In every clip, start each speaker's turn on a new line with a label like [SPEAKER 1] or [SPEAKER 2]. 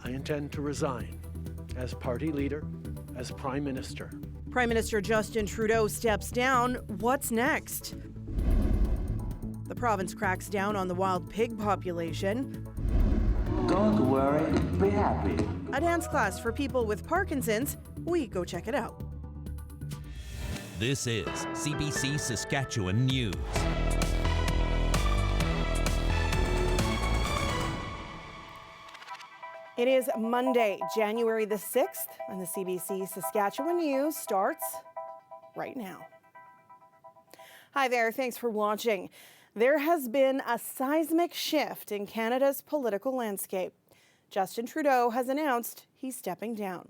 [SPEAKER 1] I intend to resign as party leader, as Prime Minister.
[SPEAKER 2] Prime Minister Justin Trudeau steps down. What's next? The province cracks down on the wild pig population.
[SPEAKER 3] Don't worry, be happy.
[SPEAKER 2] A dance class for people with Parkinson's. We go check it out.
[SPEAKER 4] This is CBC Saskatchewan News.
[SPEAKER 2] It is Monday, January the 6th, and the CBC Saskatchewan News starts right now. Hi there, thanks for watching. There has been a seismic shift in Canada's political landscape. Justin Trudeau has announced he's stepping down,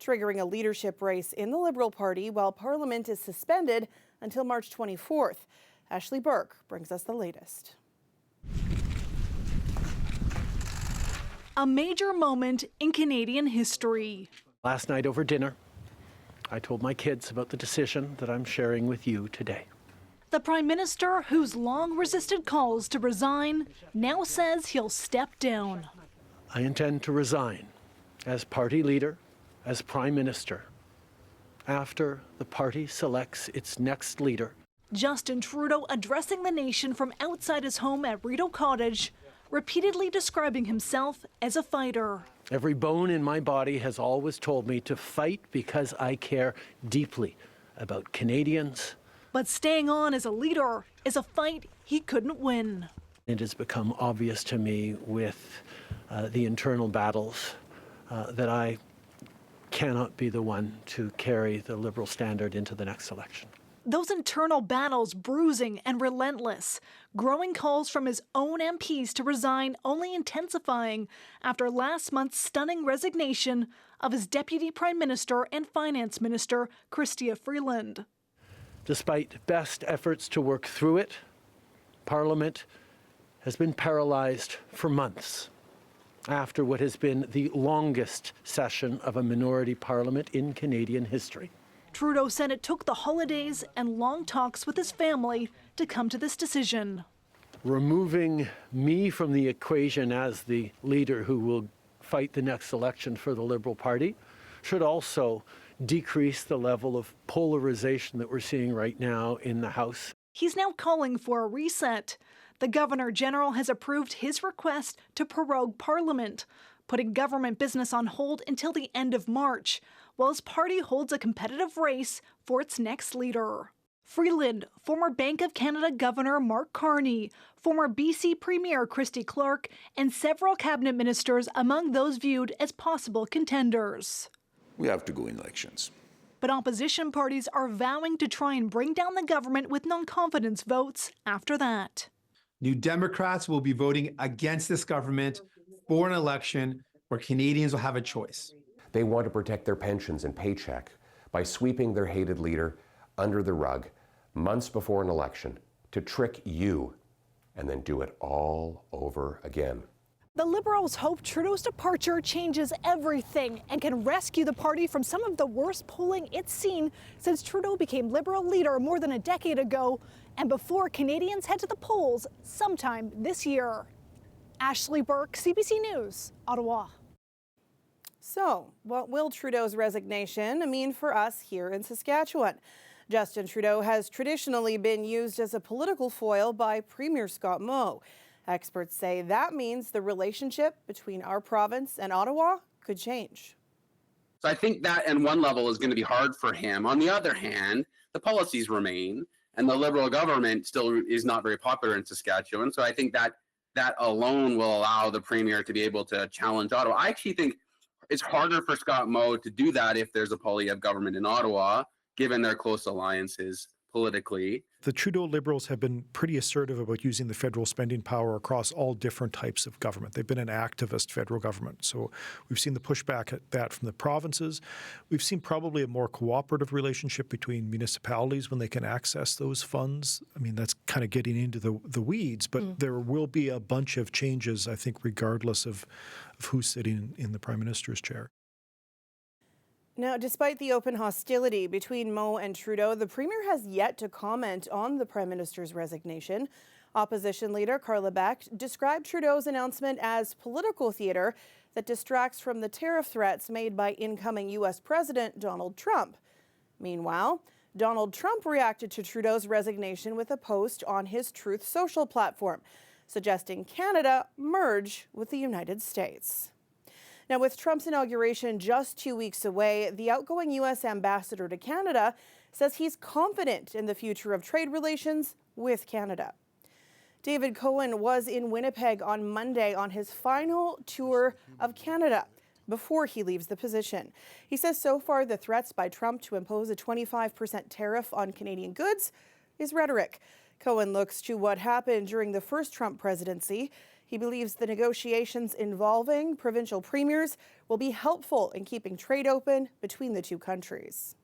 [SPEAKER 2] triggering a leadership race in the Liberal Party while Parliament is suspended until March 24th. Ashley Burke brings us the latest.
[SPEAKER 5] A major moment in Canadian history.
[SPEAKER 1] Last night over dinner, I told my kids about the decision that I'm sharing with you today.
[SPEAKER 5] The Prime Minister, who's long resisted calls to resign, now says he'll step down.
[SPEAKER 1] I intend to resign as party leader, as Prime Minister, after the party selects its next leader.
[SPEAKER 5] Justin Trudeau addressing the nation from outside his home at Rideau Cottage, repeatedly describing himself as a fighter.
[SPEAKER 1] Every bone in my body has always told me to fight because I care deeply about Canadians.
[SPEAKER 5] But staying on as a leader is a fight he couldn't win.
[SPEAKER 1] It has become obvious to me with the internal battles that I cannot be the one to carry the Liberal standard into the next election.
[SPEAKER 5] Those internal battles bruising and relentless, growing calls from his own MPs to resign only intensifying after last month's stunning resignation of his Deputy Prime Minister and Finance Minister, Chrystia Freeland.
[SPEAKER 1] Despite best efforts to work through it, Parliament has been paralyzed for months after what has been the longest session of a minority parliament in Canadian history.
[SPEAKER 5] Trudeau said it took the holidays and long talks with his family to come to this decision.
[SPEAKER 1] Removing me from the equation as the leader who will fight the next election for the Liberal Party should also decrease the level of polarization that we're seeing right now in the House.
[SPEAKER 5] He's now calling for a reset. The Governor General has approved his request to prorogue Parliament, putting government business on hold until the end of March, while his party holds a competitive race for its next leader. Freeland, former Bank of Canada Governor Mark Carney, former BC Premier Christy Clark, and several cabinet ministers among those viewed as possible contenders.
[SPEAKER 6] We have to go in elections.
[SPEAKER 5] But opposition parties are vowing to try and bring down the government with non-confidence votes after that.
[SPEAKER 7] New Democrats will be voting against this government for an election where Canadians will have a choice.
[SPEAKER 8] They want to protect their pensions and paycheck by sweeping their hated leader under the rug months before an election to trick you and then do it all over again.
[SPEAKER 9] The Liberals hope Trudeau's departure changes everything and can rescue the party from some of the worst polling it's seen since Trudeau became Liberal leader more than a decade ago and before Canadians head to the polls sometime this year. Ashley Burke, CBC News, Ottawa.
[SPEAKER 2] So, what will Trudeau's resignation mean for us here in Saskatchewan? Justin Trudeau has traditionally been used as a political foil by Premier Scott Moe. Experts say that means the relationship between our province and Ottawa could change.
[SPEAKER 10] So I think that on one level is going to be hard for him. On the other hand, the policies remain, and the Liberal government still is not very popular in Saskatchewan. So I think that alone will allow the Premier to be able to challenge Ottawa. I actually think it's harder for Scott Moe to do that if there's a Poilievre government in Ottawa, given their close alliances politically.
[SPEAKER 11] The Trudeau Liberals have been pretty assertive about using the federal spending power across all different types of government. They've been an activist federal government. So we've seen the pushback at that from the provinces. We've seen probably a more cooperative relationship between municipalities when they can access those funds. I mean, that's kind of getting into the weeds, but there will be a bunch of changes, I think, regardless of who's sitting in the Prime Minister's chair.
[SPEAKER 2] Now, despite the open hostility between Moe and Trudeau, the Premier has yet to comment on the Prime Minister's resignation. Opposition leader Carla Beck described Trudeau's announcement as political theatre that distracts from the tariff threats made by incoming U.S. President Donald Trump. Meanwhile, Donald Trump reacted to Trudeau's resignation with a post on his Truth Social platform, suggesting Canada merge with the United States. Now, with Trump's inauguration just 2 weeks away, the outgoing U.S. ambassador to Canada says he's confident in the future of trade relations with Canada. David Cohen was in Winnipeg on Monday on his final tour of Canada before he leaves the position. He says so far the threats by Trump to impose a 25% tariff on Canadian goods is rhetoric. Cohen looks to what happened during the first Trump presidency. He believes the negotiations involving provincial premiers will be helpful in keeping trade open between the two countries.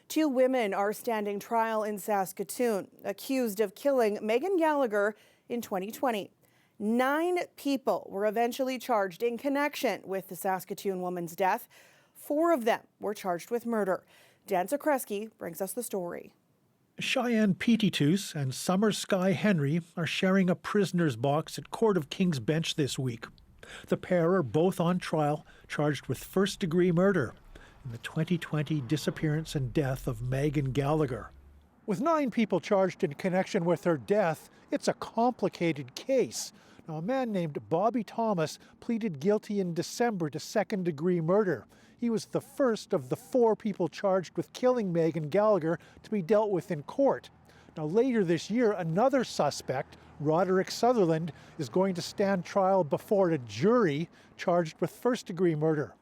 [SPEAKER 2] 2 women are standing trial in Saskatoon, accused of killing Megan Gallagher in 2020. 9 people were eventually charged in connection with the Saskatoon woman's death. 4 of them were charged with murder. Dan Zakreski brings us the story.
[SPEAKER 12] Cheyenne Petitus and Summer Sky Henry are sharing a prisoner's box at Court of King's Bench this week. The pair are both on trial, charged with first-degree murder in the 2020 disappearance and death of Megan Gallagher. With 9 people charged in connection with her death, it's a complicated case. Now, a man named Bobby Thomas pleaded guilty in December to second-degree murder. He was the first of the 4 people charged with killing Megan Gallagher to be dealt with in court. Now, later this year, another suspect, Roderick Sutherland, is going to stand trial before a jury charged with first-degree murder.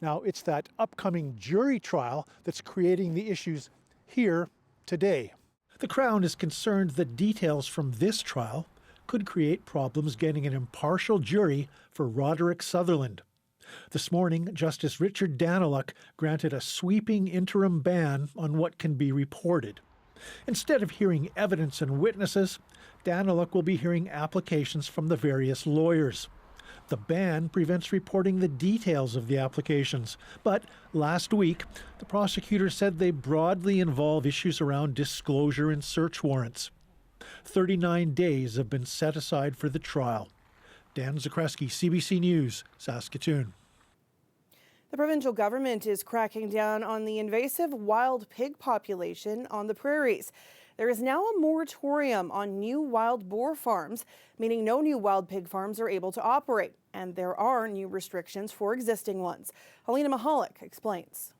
[SPEAKER 12] Now, it's that upcoming jury trial that's creating the issues here today. The Crown is concerned that details from this trial could create problems getting an impartial jury for Roderick Sutherland. This morning, Justice Richard Daniluk granted a sweeping interim ban on what can be reported. Instead of hearing evidence and witnesses, Daniluk will be hearing applications from the various lawyers. The ban prevents reporting the details of the applications, but last week, the prosecutor said they broadly involve issues around disclosure and search warrants. 39 days have been set aside for the trial. Dan Zakreski, CBC News, Saskatoon.
[SPEAKER 2] The provincial government is cracking down on the invasive wild pig population on the prairies. There is now a moratorium on new wild boar farms, meaning no new wild pig farms are able to operate, and there are new restrictions for existing ones. Helena Mahalik explains.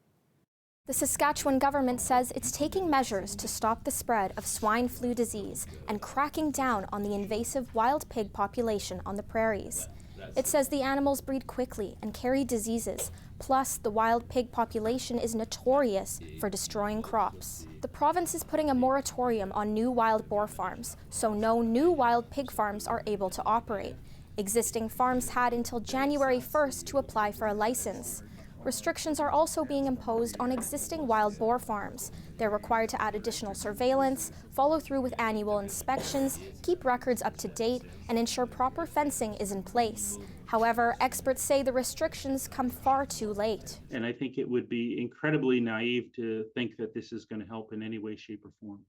[SPEAKER 13] The Saskatchewan government says it's taking measures to stop the spread of swine flu disease and cracking down on the invasive wild pig population on the prairies. It says the animals breed quickly and carry diseases, plus the wild pig population is notorious for destroying crops. The province is putting a moratorium on new wild boar farms, so no new wild pig farms are able to operate. Existing farms had until January 1st to apply for a license. Restrictions are also being imposed on existing wild boar farms. They're required to add additional surveillance, follow through with annual inspections, keep records up to date, and ensure proper fencing is in place. However, experts say the restrictions come far too late.
[SPEAKER 14] And I think it would be incredibly naive to think that this is going to help in any way, shape, or form.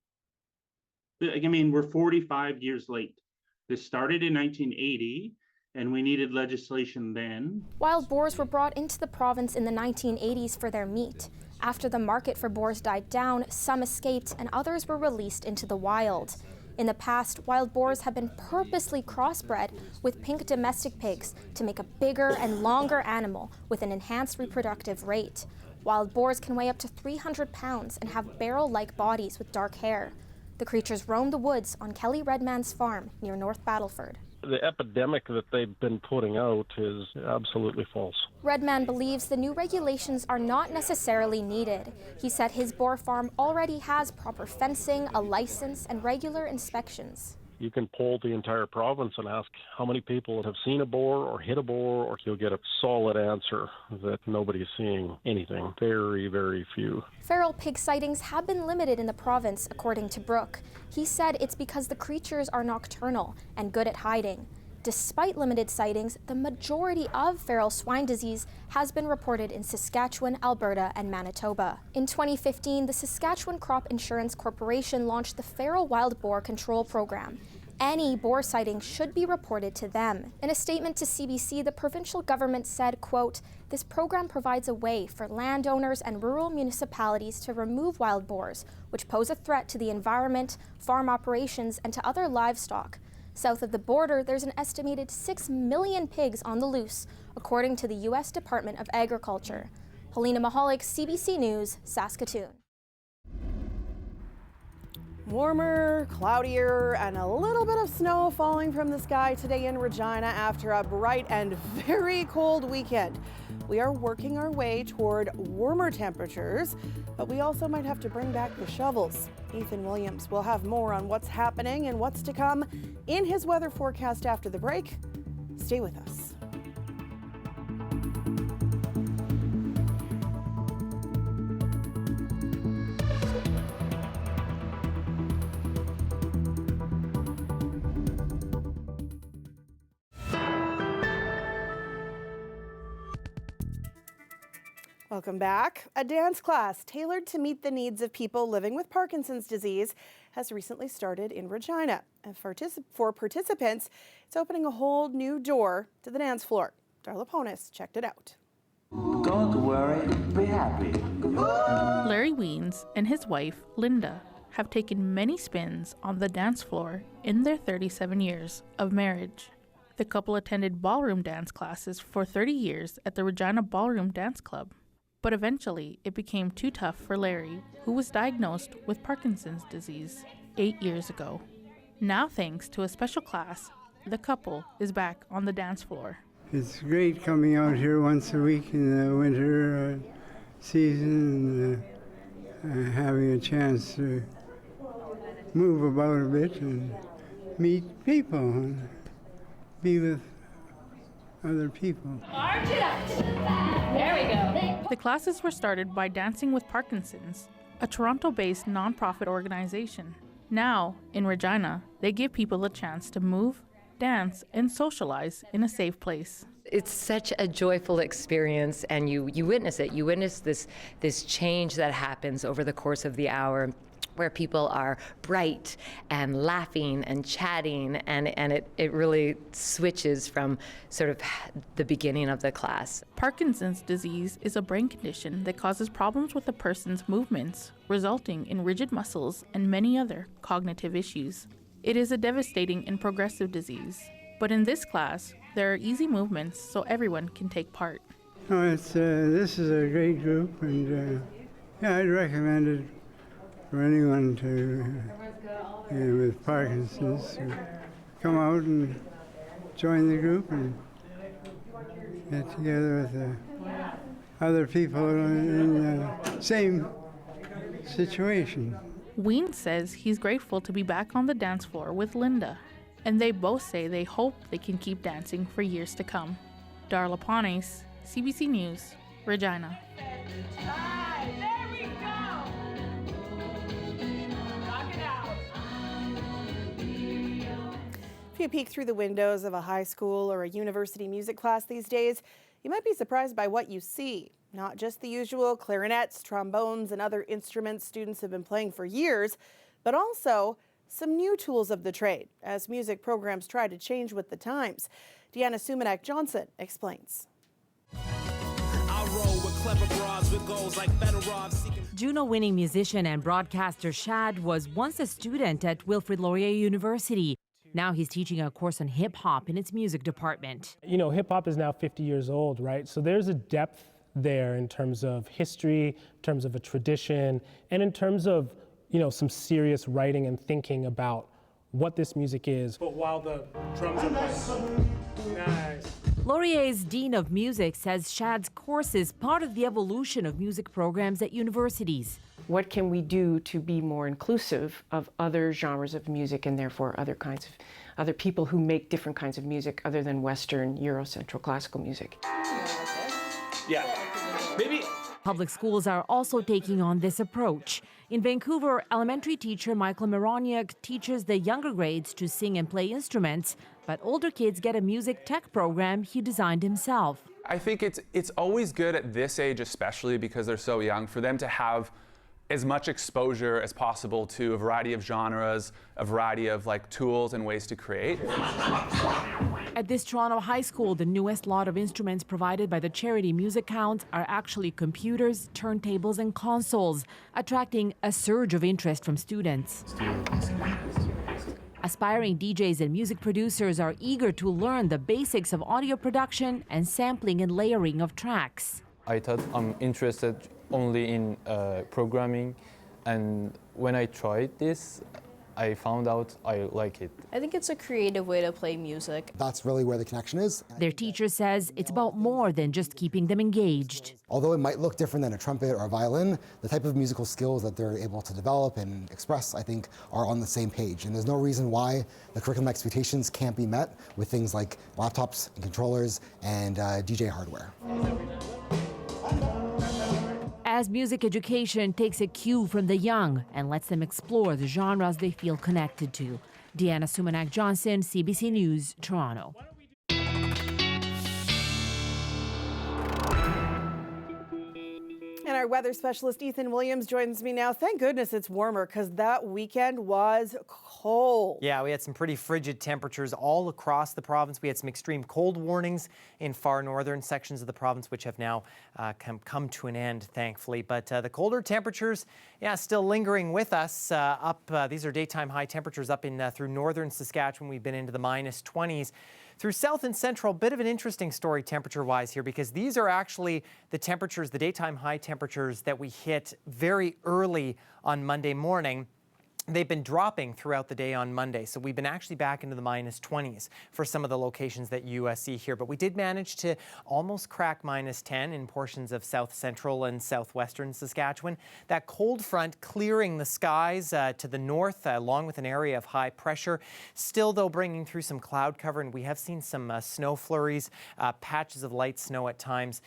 [SPEAKER 14] I mean, we're 45 years late. This started in 1980. And we needed legislation then.
[SPEAKER 13] Wild boars were brought into the province in the 1980s for their meat. After the market for boars died down, some escaped and others were released into the wild. In the past, wild boars have been purposely crossbred with pink domestic pigs to make a bigger and longer animal with an enhanced reproductive rate. Wild boars can weigh up to 300 pounds and have barrel-like bodies with dark hair. The creatures roam the woods on Kelly Redman's farm near North Battleford.
[SPEAKER 15] The epidemic that they've been putting out is absolutely false.
[SPEAKER 13] Redman believes the new regulations are not necessarily needed. He said his boar farm already has proper fencing, a license, and regular inspections.
[SPEAKER 15] You can poll the entire province and ask how many people have seen a boar or hit a boar, or you'll get a solid answer that nobody's seeing anything. Very, very few.
[SPEAKER 13] Feral pig sightings have been limited in the province, according to Brooke. He said it's because the creatures are nocturnal and good at hiding. Despite limited sightings, the majority of feral swine disease has been reported in Saskatchewan, Alberta, and Manitoba. In 2015, the Saskatchewan Crop Insurance Corporation launched the Feral Wild Boar Control Program. Any boar sighting should be reported to them. In a statement to CBC, the provincial government said, quote, "This program provides a way for landowners and rural municipalities to remove wild boars, which pose a threat to the environment, farm operations, and to other livestock. South of the border, there's an estimated 6 million pigs on the loose, according to the U.S. Department of Agriculture." Helena Mahalik, CBC News, Saskatoon.
[SPEAKER 2] Warmer, cloudier, and a little bit of snow falling from the sky today in Regina after a bright and very cold weekend. We are working our way toward warmer temperatures, but we also might have to bring back the shovels. Ethan Williams will have more on what's happening and what's to come in his weather forecast after the break. Stay with us. Welcome back. A dance class tailored to meet the needs of people living with Parkinson's disease has recently started in Regina. And for participants, it's opening a whole new door to the dance floor. Darla Ponis checked it out.
[SPEAKER 3] Don't worry, be happy.
[SPEAKER 16] Larry Weens and his wife, Linda, have taken many spins on the dance floor in their 37 years of marriage. The couple attended ballroom dance classes for 30 years at the Regina Ballroom Dance Club. But eventually, it became too tough for Larry, who was diagnosed with Parkinson's disease 8 years ago. Now, thanks to a special class, the couple is back on the dance floor.
[SPEAKER 17] It's great coming out here once a week in the winter season and having a chance to move about a bit and meet people and be with other people.
[SPEAKER 16] Arch it up. There we go. The classes were started by Dancing with Parkinson's, a Toronto-based nonprofit organization. Now, in Regina, they give people a chance to move, dance, and socialize in a safe place.
[SPEAKER 18] It's such a joyful experience, and you witness it. You witness this change that happens over the course of the hour, where people are bright and laughing and chatting, and it really switches from sort of the beginning of the class.
[SPEAKER 16] Parkinson's disease is a brain condition that causes problems with a person's movements, resulting in rigid muscles and many other cognitive issues. It is a devastating and progressive disease, but in this class, there are easy movements so everyone can take part.
[SPEAKER 17] Oh, this is a great group, and I'd recommend it for anyone with Parkinson's to come out and join the group and get together with other people in the same situation.
[SPEAKER 16] Ween says he's grateful to be back on the dance floor with Linda, and they both say they hope they can keep dancing for years to come. Darla Ponis, CBC News, Regina.
[SPEAKER 2] If you peek through the windows of a high school or a university music class these days, you might be surprised by what you see. Not just the usual clarinets, trombones, and other instruments students have been playing for years, but also some new tools of the trade as music programs try to change with the times. Deanna Sumanak-Johnson explains.
[SPEAKER 19] Juno-winning musician and broadcaster Shad was once a student at Wilfrid Laurier University. Now he's teaching a course on hip-hop in its music department.
[SPEAKER 20] You know, hip-hop is now 50 years old, right? So there's a depth there in terms of history, in terms of a tradition, and in terms of, some serious writing and thinking about what this music is. But while the drums are playing. Nice.
[SPEAKER 19] Laurier's Dean of Music says Shad's course is part of the evolution of music programs at universities.
[SPEAKER 21] What can we do to be more inclusive of other genres of music and therefore other people who make different kinds of music other than Western, Eurocentral classical music?
[SPEAKER 20] Yeah, maybe.
[SPEAKER 19] Public schools are also taking on this approach. In Vancouver, elementary teacher Michael Mironiak teaches the younger grades to sing and play instruments, but older kids get a music tech program he designed himself.
[SPEAKER 22] I think it's always good at this age, especially because they're so young, for them to have
[SPEAKER 4] as much exposure as possible to a variety of genres, a variety of tools and ways to create.
[SPEAKER 19] At this Toronto high school, the newest lot of instruments provided by the charity Music Counts are actually computers, turntables, and consoles, attracting a surge of interest from students. Aspiring DJs and music producers are eager to learn the basics of audio production and sampling and layering of tracks.
[SPEAKER 22] I thought I'm interested only in programming, and when I tried this, I found out I like it.
[SPEAKER 23] I think it's a creative way to play music.
[SPEAKER 24] That's really where the connection is.
[SPEAKER 19] Their teacher says it's about more than just keeping them engaged.
[SPEAKER 24] Although it might look different than a trumpet or a violin, the type of musical skills that they're able to develop and express, I think, are on the same page. And there's no reason why the curriculum expectations can't be met with things like laptops and controllers and DJ hardware.
[SPEAKER 19] As music education takes a cue from the young and lets them explore the genres they feel connected to. Deanna Sumanak-Johnson, CBC News, Toronto.
[SPEAKER 2] And our weather specialist Ethan Williams joins me now. Thank goodness it's warmer because that weekend was cold.
[SPEAKER 25] Yeah, we had some pretty frigid temperatures all across the province. We had some extreme cold warnings in far northern sections of the province, which have now come to an end, thankfully. But the colder temperatures, yeah, still lingering with us. These are daytime high temperatures up in through northern Saskatchewan. We've been into the minus 20s. Through south and central, bit of an interesting story temperature-wise here, because these are actually the temperatures, the daytime high temperatures that we hit very early on Monday morning. They've been dropping throughout the day on Monday, so we've been actually back into the minus 20s for some of the locations that you see here. But we did manage to almost crack minus 10 in portions of south central and southwestern Saskatchewan. That cold front clearing the skies to the north, along with an area of high pressure. Still, though, bringing through some cloud cover, and we have seen some snow flurries, patches of light snow at times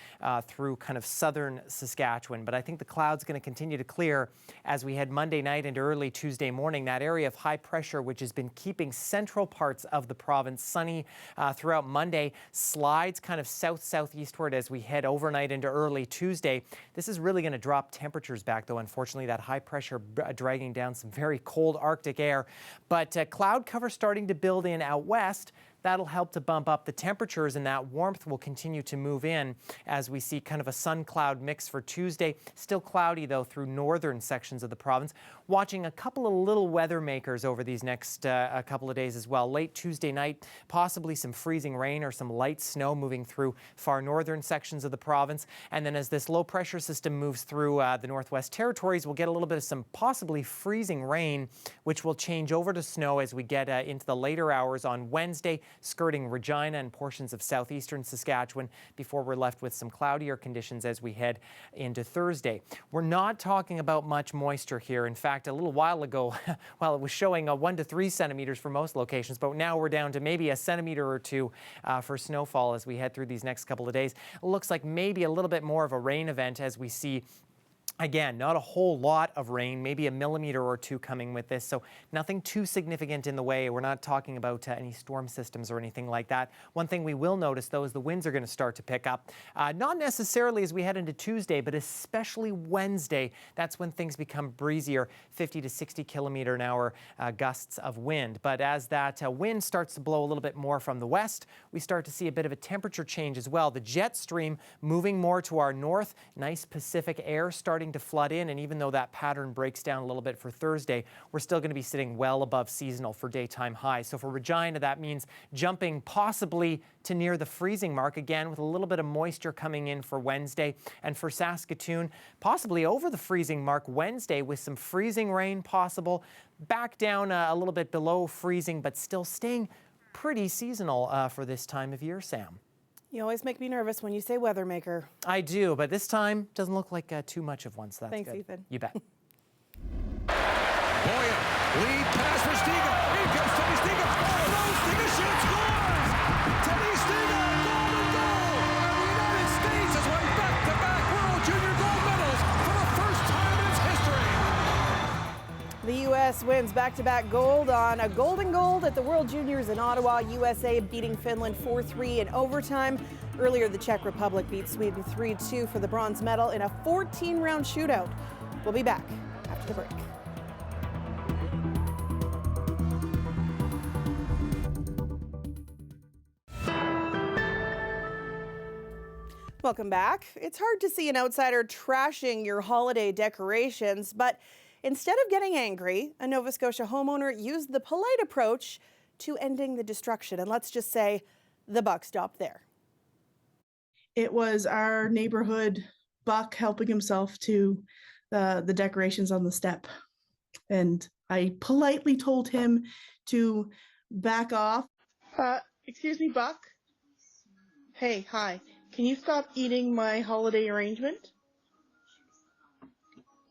[SPEAKER 25] through kind of southern Saskatchewan. But I think the cloud's going to continue to clear as we head Monday night into early Tuesday morning. That area of high pressure, which has been keeping central parts of the province sunny throughout Monday, slides kind of south-southeastward as we head overnight into early Tuesday. This is really going to drop temperatures back, though. Unfortunately, that high pressure dragging down some very cold Arctic air. But cloud cover starting to build in out west. That'll help to bump up the temperatures, and that warmth will continue to move in as we see kind of a sun-cloud mix for Tuesday. Still cloudy, though, through northern sections of the province. Watching a couple of little weather makers over these next couple of days as well. Late Tuesday night, possibly some freezing rain or some light snow moving through far northern sections of the province. And then as this low-pressure system moves through the Northwest Territories, we'll get a little bit of some possibly freezing rain, which will change over to snow as we get into the later hours on Wednesday, skirting Regina and portions of southeastern Saskatchewan before we're left with some cloudier conditions as we head into Thursday. We're not talking about much moisture here. In fact, a little while ago, well, it was showing 1 to 3 centimeters for most locations, but now we're down to maybe a centimeter or two for snowfall as we head through these next couple of days. It looks like maybe a little bit more of a rain event as we see. Again, not a whole lot of rain, maybe 1 millimeter or 2 coming with this, so nothing too significant in the way. We're not talking about any storm systems or anything like that. One thing we will notice, though, is the winds are going to start to pick up. Not necessarily as we head into Tuesday, but especially Wednesday. That's when things become breezier, 50 to 60 kilometer an hour gusts of wind. But as that wind starts to blow a little bit more from the west, we start to see a bit of a temperature change as well. The jet stream moving more to our north, nice Pacific air starting to flood in, and even though that pattern breaks down a little bit for Thursday, we're still going to be sitting well above seasonal for daytime highs. So for Regina, that means jumping possibly to near the freezing mark again, with a little bit of moisture coming in for Wednesday. And for Saskatoon, possibly over the freezing mark Wednesday with some freezing rain possible, back down a little bit below freezing, but still staying pretty seasonal for this time of year, Sam.
[SPEAKER 2] You always make me nervous when you say weather maker.
[SPEAKER 25] I do, but this time doesn't look like too much of one, so that's
[SPEAKER 2] Thanks,
[SPEAKER 25] good.
[SPEAKER 2] Ethan.
[SPEAKER 25] You bet.
[SPEAKER 26] Boyer, lead pass for Stiga. Here comes Teddy Stiga. Oh, Stiga shoots, scores! Teddy Stiga, golden goal! And the United States has won back-to-back World Junior gold medals for the first time in its history.
[SPEAKER 2] The U.S. wins back-to-back gold on a golden gold at the World Juniors in Ottawa. USA beating Finland 4-3 in overtime. Earlier, the Czech Republic beat Sweden 3-2 for the bronze medal in a 14-round shootout. We'll be back. after the break. Welcome back. It's hard to see an outsider trashing your holiday decorations, but instead of getting angry, a Nova Scotia homeowner used the polite approach to ending the destruction. And let's just say the buck stopped there.
[SPEAKER 1] It was our neighborhood buck helping himself to the decorations on the step. And I politely told him to back off. Excuse me, Buck? Hey, hi. Can you stop eating my holiday arrangement?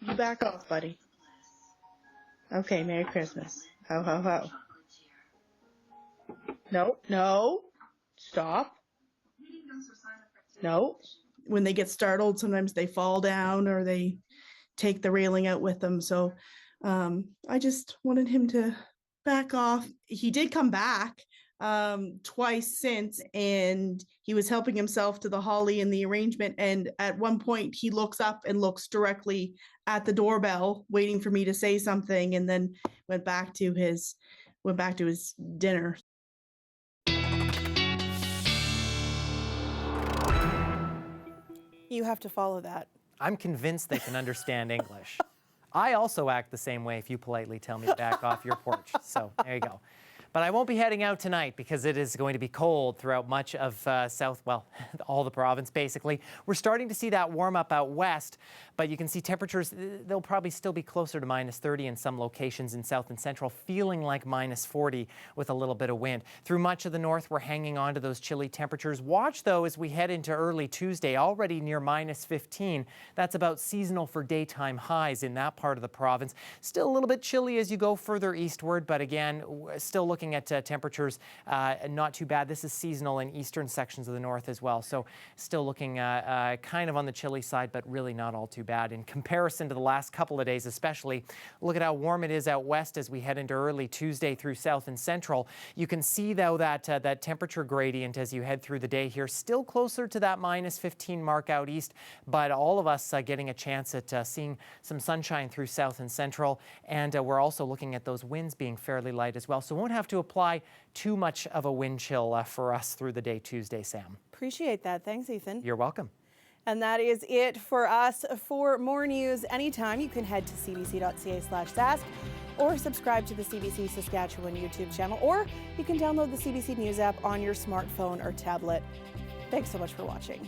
[SPEAKER 1] You back off, buddy. Okay, Merry Christmas. Ho, ho, ho. No, no. Stop. No. When they get startled, sometimes they fall down or they take the railing out with them. So I just wanted him to back off. He did come back twice since, and he was helping himself to the holly and the arrangement. And at one point he looks up and looks directly at the doorbell, waiting for me to say something, and then went back to his dinner.
[SPEAKER 2] You have to follow that.
[SPEAKER 25] I'm convinced they can understand English. I also act the same way if you politely tell me to back off your porch. So there you go. But I won't be heading out tonight because it is going to be cold throughout much of all the province, basically. We're starting to see that warm up out west, but you can see temperatures, they'll probably still be closer to -30 in some locations in south and central, feeling like -40 with a little bit of wind. Through much of the north, we're hanging on to those chilly temperatures. Watch, though, as we head into early Tuesday, already near -15. That's about seasonal for daytime highs in that part of the province. Still a little bit chilly as you go further eastward, but again, still looking at temperatures not too bad. This is seasonal in eastern sections of the north as well. So still looking kind of on the chilly side, but really not all too bad. In comparison to the last couple of days especially, look at how warm it is out west as we head into early Tuesday through south and central. You can see, though, that temperature gradient as you head through the day here, still closer to that -15 mark out east, but all of us getting a chance at seeing some sunshine through south and central. And we're also looking at those winds being fairly light as well. So won't have to apply too much of a wind chill for us through the day Tuesday, Sam.
[SPEAKER 2] Appreciate that. Thanks, Ethan.
[SPEAKER 25] You're welcome.
[SPEAKER 2] And that is it for us. For more news anytime, you can head to cbc.ca/sask or subscribe to the CBC Saskatchewan YouTube channel, or you can download the CBC News app on your smartphone or tablet. Thanks so much for watching.